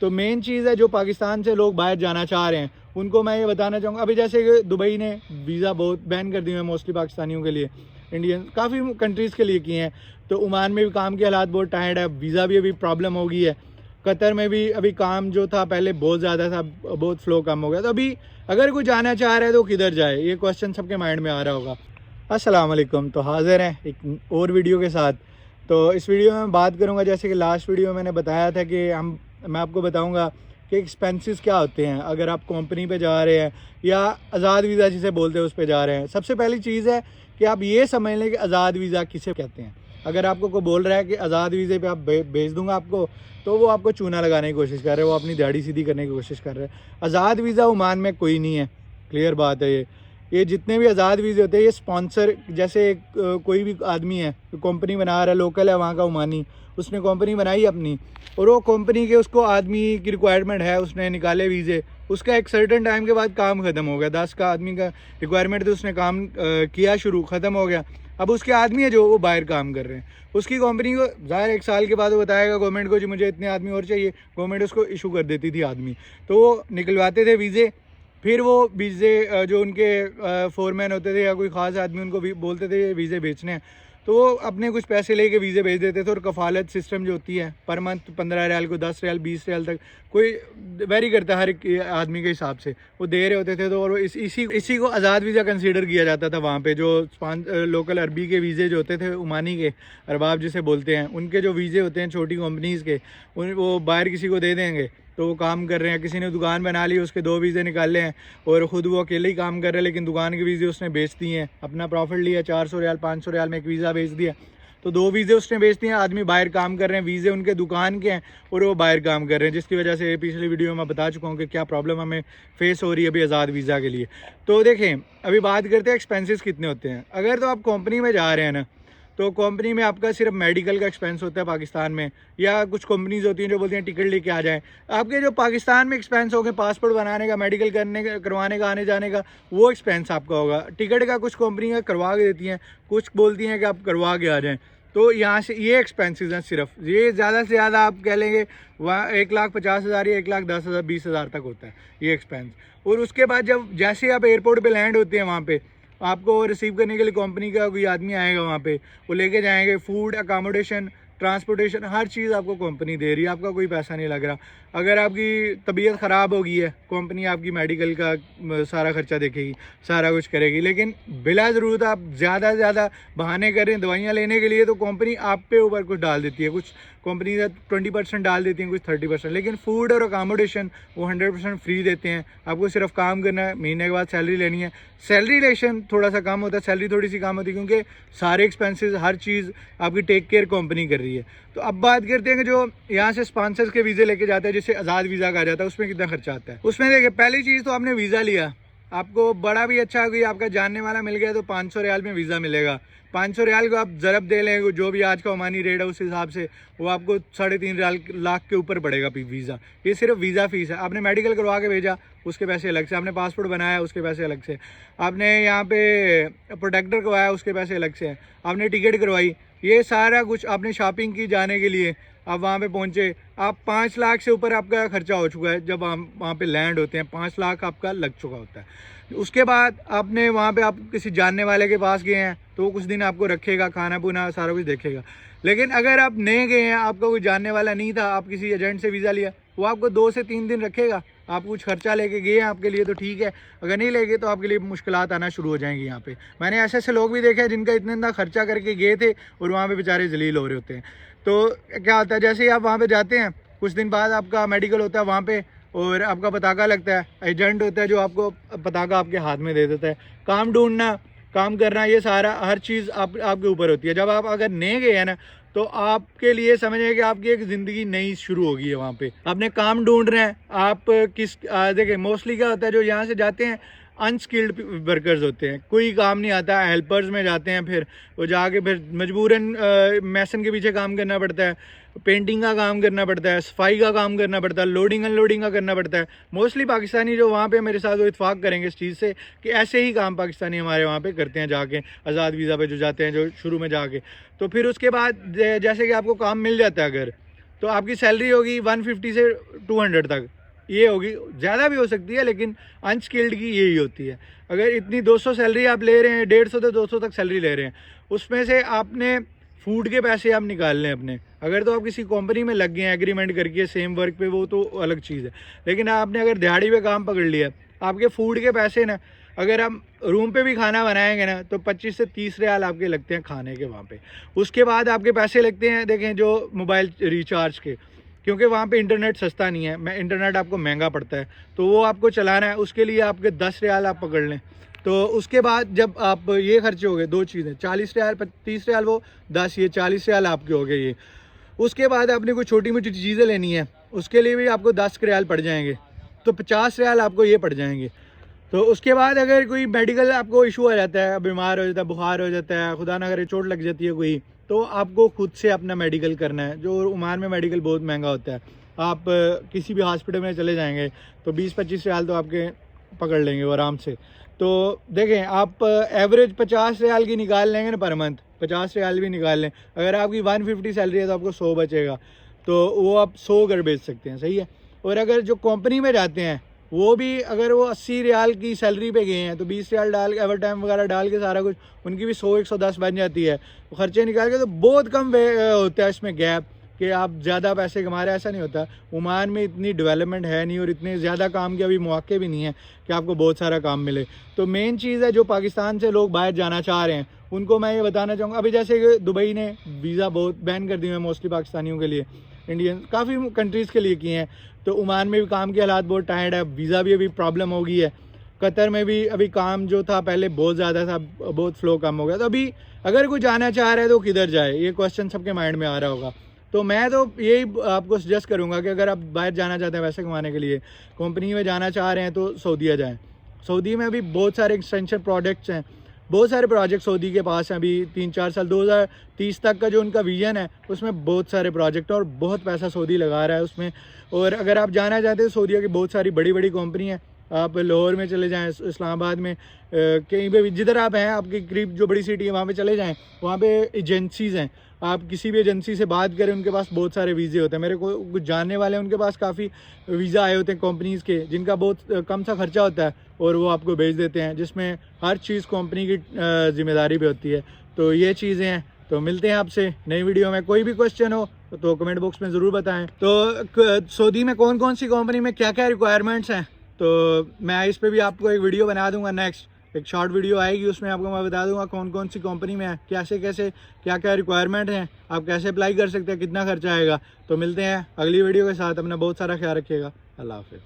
तो मेन चीज़ है जो पाकिस्तान से लोग बाहर जाना चाह रहे हैं उनको मैं ये बताना चाहूँगा, अभी जैसे कि दुबई ने वीज़ा बहुत बैन कर दिए हैं मोस्टली पाकिस्तानियों के लिए, इंडियन काफ़ी कंट्रीज़ के लिए किए हैं। तो ओमान में भी काम के हालात बहुत टाइट है, वीज़ा भी अभी प्रॉब्लम हो गई है। कतर में भी अभी काम जो था पहले बहुत ज़्यादा था, बहुत फ्लो कम हो गया। तो अभी अगर कोई जाना चाह रहा है तो किधर जाए, ये क्वेश्चन सबके माइंड में आ रहा होगा। अस्सलाम वालेकुम, तो हाज़िर हैं एक और वीडियो के साथ। तो इस वीडियो में मैं बात करूंगा, जैसे कि लास्ट वीडियो में मैंने बताया था कि मैं आपको बताऊंगा कि एक्सपेंसेस क्या होते हैं अगर आप कंपनी पे जा रहे हैं या आज़ाद वीज़ा जिसे बोलते हैं उस पे जा रहे हैं। सबसे पहली चीज़ है कि आप ये समझ लें कि आज़ाद वीज़ा किसे कहते हैं। अगर आपको कोई बोल रहा है कि आज़ाद वीज़े पे आप भेज दूंगा आपको, तो वो आपको चूना लगाने की कोशिश कर रहे हैं, वो अपनी दाढ़ी सीधी करने की कोशिश कर रहे हैं। आज़ाद वीज़ा ओमान में कोई नहीं है, क्लियर बात है। ये जितने भी आज़ाद वीज़े होते हैं ये स्पॉन्सर, जैसे कोई भी आदमी है तो कंपनी बना रहा है, लोकल है वहाँ का ओमानी, उसने कंपनी बनाई अपनी और वो कंपनी के उसको आदमी की रिक्वायरमेंट है, उसने निकाले वीज़े, उसका एक सर्टन टाइम के बाद काम ख़त्म हो गया। 10 का आदमी का रिक्वायरमेंट थी, उसने काम किया शुरू, ख़त्म हो गया। अब उसके आदमी है जो वो बाहर काम कर रहे हैं, उसकी कंपनी को ज़ाहिर 1 साल के बाद वो बताएगा गवर्नमेंट को जी मुझे इतने आदमी और चाहिए, गवर्नमेंट उसको इशू कर देती थी आदमी, तो वो निकलवाते थे वीज़े। फिर वो वीज़े जो उनके फोरमैन होते थे या कोई ख़ास आदमी उनको भी बोलते थे ये वीज़े बेचने हैं, तो वो अपने कुछ पैसे लेके वीज़े भेज देते थे। और कफ़ालत सिस्टम जो होती है पर मंथ 15 रियाल को 10 रियाल 20 रियाल तक कोई वेरी करता है हर एक आदमी के हिसाब से वो दे रहे होते थे। तो और इसी को आज़ाद वीज़ा कंसीडर किया जाता था वहाँ पे। जो लोकल अरबी के वीज़े जो होते थे, ओमानी के अरबाब जिसे बोलते हैं, उनके जो वीज़े होते हैं छोटी कंपनीज़ के, वो बाहर किसी को दे देंगे तो वो काम कर रहे हैं। किसी ने दुकान बना ली, उसके 2 वीज़े निकाले हैं और ख़ुद वो अकेले ही काम कर रहे हैं, लेकिन दुकान के वीज़े उसने बेच दिए हैं, अपना प्रॉफिट लिया, 400 रियाल 500 रियाल में एक वीज़ा बेच दिया, तो 2 वीज़े उसने बेच दिए। आदमी बाहर काम कर रहे हैं, वीज़े उनके दुकान के हैं और वो बाहर काम कर रहे हैं, जिसकी वजह से पिछली वीडियो में मैं बता चुका हूँ कि क्या प्रॉब्लम हमें फेस हो रही है अभी आज़ाद वीज़ा के लिए। तो देखें, अभी बात करते हैं एक्सपेंसेस कितने होते हैं। अगर तो आप कंपनी में जा रहे हैं ना, तो कंपनी में आपका सिर्फ मेडिकल का एक्सपेंस होता है पाकिस्तान में, या कुछ कंपनीज होती हैं जो बोलती हैं टिकट लेके आ जाएं। आपके जो पाकिस्तान में एक्सपेंस होंगे पासपोर्ट बनाने का, मेडिकल करवाने का, आने जाने का, वो एक्सपेंस आपका होगा। टिकट का कुछ कंपनी का करवा के देती हैं, कुछ बोलती हैं कि आप करवा के आ जाएँ। तो यहाँ से ये एक्सपेंसेस हैं, सिर्फ ये ज़्यादा से ज़्यादा आप कह लेंगे वहाँ 1,50,000 या 1,10,000 20,000 तक होता है ये एक्सपेंस। और उसके बाद जब जैसे आप एयरपोर्ट पे लैंड होते हैं, वहाँ पे आपको रिसीव करने के लिए कंपनी का कोई आदमी आएगा, वहाँ पे वो लेके जाएंगे, फूड, अकामोडेशन, ट्रांसपोर्टेशन, हर चीज़ आपको कंपनी दे रही है, आपका कोई पैसा नहीं लग रहा। अगर आपकी तबीयत ख़राब हो गई है, कंपनी आपकी मेडिकल का सारा खर्चा देखेगी, सारा कुछ करेगी। लेकिन बिला ज़रूरत आप ज़्यादा से ज़्यादा बहाने करें दवाइयाँ लेने के लिए, तो कंपनी आप पे ऊपर कुछ डाल देती है। कुछ कंपनी 20% डाल देती हैं, कुछ 30%, लेकिन फूड और अकामोडेशन वो 100% फ्री देते हैं। आपको सिर्फ काम करना है, महीने के बाद सैलरी लेनी है। सैलरी लेशन थोड़ा सा कम होता है, सैलरी थोड़ी सी कम होती है, क्योंकि सारे एक्सपेंसेस, हर चीज़ आपकी टेक केयर कंपनी कर रही है। तो अब बात करते हैं कि जो यहाँ से स्पॉन्सर्स के वीज़े लेके जाते हैं, जिसे आज़ाद वीज़ा कहा जाता है, उसमें कितना खर्चा आता है। उसमें देखिए, पहली चीज़ तो आपने वीज़ा लिया, आपको बड़ा भी अच्छा कोई आपका जानने वाला मिल गया तो 500 रियाल में वीज़ा मिलेगा। 500 रियाल को आप ज़रब दे लें, जो भी आज का ओमानी रेट है उस हिसाब से वो आपको 3.5 लाख के ऊपर पड़ेगा वीज़ा। ये सिर्फ वीज़ा फ़ीस है। आपने मेडिकल करवा के भेजा, उसके पैसे अलग से, आपने पासपोर्ट बनाया उसके पैसे अलग से, आपने यहाँ पे प्रोटेक्टर करवाया उसके पैसे अलग से, आपने टिकट करवाई, ये सारा कुछ आपने शॉपिंग की जाने के लिए, आप वहाँ पे पहुँचे, आप 5 लाख से ऊपर आपका खर्चा हो चुका है। जब हम वहाँ पे लैंड होते हैं 5 लाख आपका लग चुका होता है। उसके बाद आपने वहाँ पे आप किसी जानने वाले के पास गए हैं तो वो कुछ दिन आपको रखेगा, खाना पीना सारा कुछ देखेगा। लेकिन अगर आप नहीं गए हैं, आपका कोई जानने वाला नहीं था, आप किसी एजेंट से वीज़ा लिया, वो आपको 2 से 3 दिन रखेगा। आप कुछ खर्चा लेके गए हैं आपके लिए तो ठीक है, अगर नहीं ले गए तो आपके लिए मुश्किलात आना शुरू हो जाएंगी। यहाँ पे मैंने ऐसे ऐसे लोग भी देखे हैं जिनका इतना खर्चा करके गए थे और वहाँ पे बेचारे जलील हो रहे होते हैं। तो क्या होता है, जैसे ही आप वहाँ पे जाते हैं, कुछ दिन बाद आपका मेडिकल होता है वहाँ पे और आपका पताका लगता है, एजेंट होता है जो आपको पताका आपके हाथ में दे देता है। काम ढूंढना, काम करना, ये सारा हर चीज़ आपके ऊपर होती है। जब आप अगर नहीं गए हैं ना, तो आपके लिए समझिए कि आपकी एक ज़िंदगी नई शुरू होगी है। वहाँ पे आपने काम ढूंढ रहे हैं, आप देखिए मोस्टली क्या होता है, जो यहाँ से जाते हैं अनस्किल्ड वर्कर्स होते हैं, कोई काम नहीं आता, हेल्पर्स में जाते हैं, फिर वो जाके फिर मजबूरन मैसन के पीछे काम करना पड़ता है, पेंटिंग का काम करना पड़ता है, सफाई का काम करना पड़ता है, लोडिंग अनलोडिंग का करना पड़ता है। मोस्टली पाकिस्तानी जो वहाँ पे मेरे साथ वो इत्फाक करेंगे इस चीज़ से कि ऐसे ही काम पाकिस्तानी हमारे वहाँ पे करते हैं जाके, आज़ाद वीज़ा पे जो जाते हैं, जो शुरू में जाके। तो फिर उसके बाद जैसे कि आपको काम मिल जाता है अगर, तो आपकी सैलरी होगी 150 से 200 तक, ये होगी। ज़्यादा भी हो सकती है लेकिन अनस्किल्ड की यही होती है। अगर इतनी 200 सैलरी आप ले रहे हैं, 150 से 200 तक सैलरी ले रहे हैं, उसमें से आपने फूड के पैसे आप निकाल लें अपने। अगर तो आप किसी कंपनी में लग गए हैं एग्रीमेंट करके सेम वर्क पे, वो तो अलग चीज़ है। लेकिन आपने अगर दिहाड़ी पे काम पकड़ लिया, आपके फूड के पैसे ना, अगर हम रूम पे भी खाना बनाएंगे ना तो 25 से 30 रियाल आपके लगते हैं खाने के वहाँ पे। उसके बाद आपके पैसे लगते हैं देखें जो मोबाइल रिचार्ज के, क्योंकि वहाँ पे इंटरनेट सस्ता नहीं है, इंटरनेट आपको महंगा पड़ता है, तो वो आपको चलाना है, उसके लिए आपके 10 रियाल आप पकड़ लें। तो उसके बाद जब आप ये खर्चे हो गए, दो चीज़ें, 40 रियाल 30 रियाल वो 10, ये 40 रियाल आपके हो गए ये। उसके बाद आपने कोई छोटी मोटी चीज़ें लेनी है, उसके लिए भी आपको 10 रियाल पड़ जाएंगे, तो 50 रियाल आपको ये पड़ जाएंगे। तो उसके बाद अगर कोई मेडिकल आपको इशू आ जाता है, बीमार हो जाता है, बुखार हो जाता है, खुदा ना करे चोट लग जाती है कोई, तो आपको खुद से अपना मेडिकल करना है। जो ओमान में मेडिकल बहुत महंगा होता है, आप किसी भी हॉस्पिटल में चले जाएंगे तो 20-25 रियाल तो आपके पकड़ लेंगे वो आराम से। तो देखें आप एवरेज 50 रियाल की निकाल लेंगे ना पर मंथ, 50 रियाल भी निकाल लें, अगर आपकी 150 सैलरी है तो आपको 100 बचेगा, तो वो आप 100 घर बेच सकते हैं, सही है। और अगर जो कंपनी में जाते हैं वो भी अगर वो 80 रियाल की सैलरी पे गए हैं तो 20 रियाल डाल के, ओवर टाइम वगैरह डाल के सारा कुछ, उनकी भी 100-110 बन जाती है। तो खर्चे निकाल के तो बहुत कम होता है इसमें गैप कि आप ज़्यादा पैसे कमा रहे हैं, ऐसा नहीं होता। ओमान में इतनी डेवलपमेंट है नहीं और इतने ज़्यादा काम के अभी मौके भी नहीं है कि आपको बहुत सारा काम मिले। तो मेन चीज़ है जो पाकिस्तान से लोग बाहर जाना चाह रहे हैं उनको मैं ये बताना चाहूँगा, अभी जैसे दुबई ने वीज़ा बहुत बैन कर दिए हैं मोस्टली पाकिस्तानियों के लिए, इंडियन काफ़ी कंट्रीज़ के लिए किए हैं। तो ओमान में भी काम के हालात बहुत टाइट है, वीज़ा भी अभी प्रॉब्लम हो गई है। कतर में भी अभी काम जो था पहले बहुत ज़्यादा था, बहुत फ्लो कम हो गया। तो अभी अगर कोई जाना चाह रहा है तो किधर जाए, ये क्वेश्चन सबके माइंड में आ रहा होगा। तो मैं तो यही आपको सजेस्ट करूँगा कि अगर आप बाहर जाना चाहते हैं पैसे कमाने के लिए, कंपनी में जाना चाह रहे हैं तो सऊदीया जाएँ। सऊदी में अभी बहुत सारे एक्सटेंशन प्रोजेक्ट्स हैं, बहुत सारे प्रोजेक्ट सऊदी के पास हैं। अभी 3-4 साल 2030 तक का जो उनका विजन है उसमें बहुत सारे प्रोजेक्ट और बहुत पैसा सऊदी लगा रहा है उसमें। और अगर आप जाना चाहते हैं सऊदीया की बहुत सारी बड़ी बड़ी कंपनी है, आप लाहौर में चले जाएं, इस्लामाबाद में, कहीं पे भी जिधर आप हैं आपके करीब जो बड़ी सिटी है वहाँ पे चले जाएं, वहाँ पे एजेंसीज़ हैं। आप किसी भी एजेंसी से बात करें, उनके पास बहुत सारे वीज़े होते हैं। मेरे को कुछ जानने वाले हैं, उनके पास काफ़ी वीज़ा आए होते हैं कंपनीज़ के, जिनका बहुत कम सा खर्चा होता है और वो आपको भेज देते हैं, जिसमें हर चीज़ कंपनी की जिम्मेदारी भी होती है। तो ये चीज़ें हैं। तो मिलते हैं आपसे नई वीडियो में। कोई भी क्वेश्चन हो तो कमेंट बॉक्स में ज़रूर बताएं। तो सऊदी में कौन कौन सी कंपनी में क्या क्या रिक्वायरमेंट्स हैं, तो मैं इस पे भी आपको एक वीडियो बना दूंगा। नेक्स्ट एक शॉर्ट वीडियो आएगी, उसमें आपको मैं बता दूंगा कौन कौन सी कंपनी में है, कैसे कैसे क्या क्या रिक्वायरमेंट हैं, आप कैसे अप्लाई कर सकते हैं, कितना खर्चा आएगा। तो मिलते हैं अगली वीडियो के साथ। अपना बहुत सारा ख्याल रखिएगा। अल्लाह हाफिज़।